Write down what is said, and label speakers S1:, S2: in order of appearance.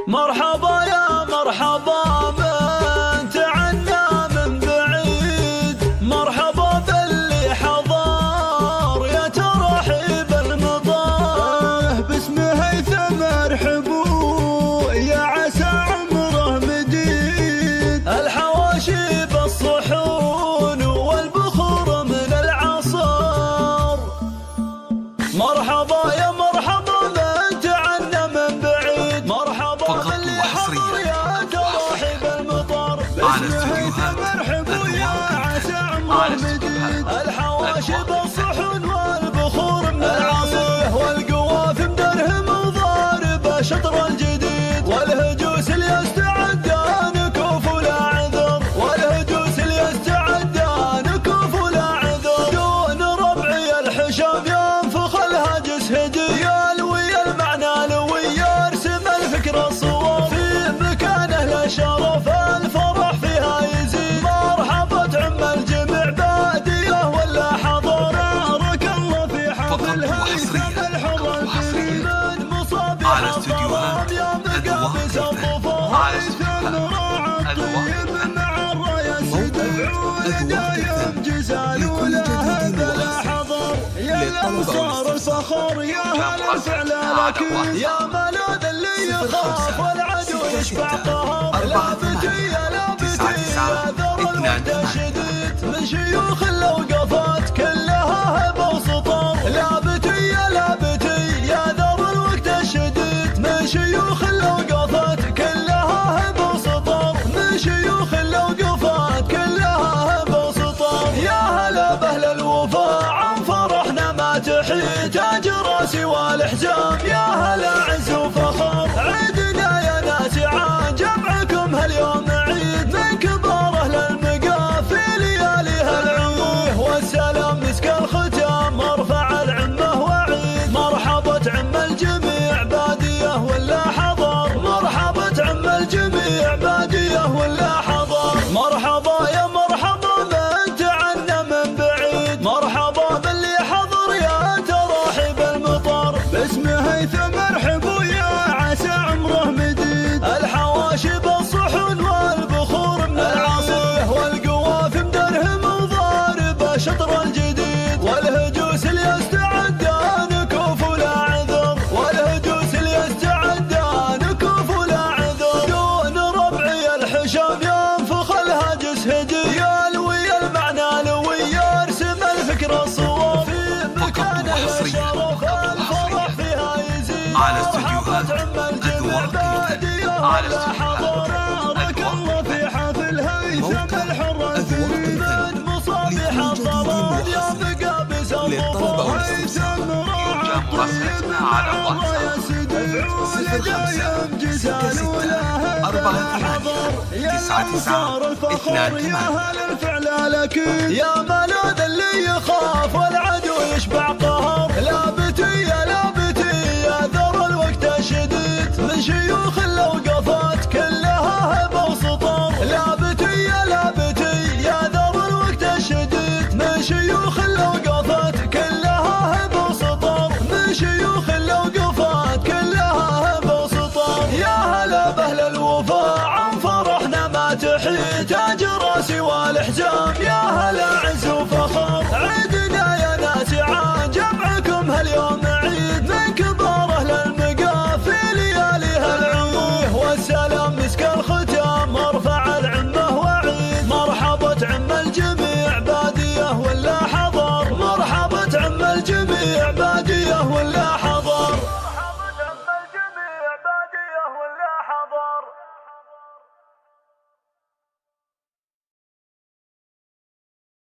S1: مرحبا يا مرحبا من تعنى من بعيد، مرحبا باللي حضر يا ترحيب المطار،
S2: باسم هيثم ارحبوا يا عسى عمره مديد،
S1: الحواشي بالصحون والبخور من العصار. مرحبا يا مرحبا من تعنى من بعيد، مرحبا باللي حضر يا ترحيب المطار،
S3: باسم هيثم
S1: ارحبوا يا عسى عمره مديد، الحواشي بالصحون والبخور من العصار، والقواف مدرهم وضاربه شطر الجديد، والهجوس اللي يستعد نكوف ولا عذر، والهجوس اللي يستعد نكوف ولا عذر، دون ربعي الحشام ينفخ الهاجس هدي، يا لوي المعنى لوي يرسم الفكر الصور، في مكانه لا شرف الفرح فيها يزيد، مرحبا تعم الجميع باديه ولا حضر، بارك الله في حفل هيثم الحر الكريم، من مصابيح الظلام يا مقابس الظفر، هيثم راعى الطيب مع الراية يدعون دايم جزال ولا هذا حضر، يا الانصار الفخر يا هلا فعل الاكيد، يا ملاذ اللي يخاف والعدو يشبع قهر، لابتي يا لابتي يا ذر الوحدة شديد، من شيوخ الاوقافات كلها هبه وسطر، لابتي يا لابتي يا ذر الوحدة شديد، من شيوخ الاوقافات كلها هبه وسطر، من شيوخ الاوقافات كلها هبه وسطر، يا هلا باهل الوفاء عن فرحنا ما تحيد، تاج راسي والحزام يا هلا عز وفخر، عيدنا يا ناس عاد جمعكم هاليوم عيد، من كبار اهل المقام في لياليها العيد، والسلام مسك الختام مرفع العمه وعيد، مرحبا تعم الجميع باديه ولا حضر، مرحبا تعم الجميع باديه ولا حضر، مرحبا يا مرحبا من تعنى من بعيد، مرحبا باللي حضر يا تراحيب المطار،
S2: باسم هيثم ارحبوا يا عسى عمره مديد،
S1: الحواشي بالصحون والبخور من العصر، والقواف مدرهم وضاربه شطر الجديد، والهجوس اللي يستعد نكوف ولا عذر، والهجوس اللي يستعد نكوف ولا عذر، دون ربعي الحشام ينفخ الهاجس هدي، يا لوي المعنى لوي يرسم الفكر الصور، في مكانه لا شرف الفرح فيها يزيد،
S3: على استديوهات
S1: مرحبا تعم الجميع باديه ولا حضر، بارك الله في حفل هيثم الحر الكريم، من مصابيح الظلام يا مقابس الظفر، هيثم راعى الطيب مع الراية يدعون دايم جزال ولا هذا حضر، يا الانصار الفخر يا هلا الفعل الاكيد، يا ملاذ اللي يخاف والعدو يشبع قهر.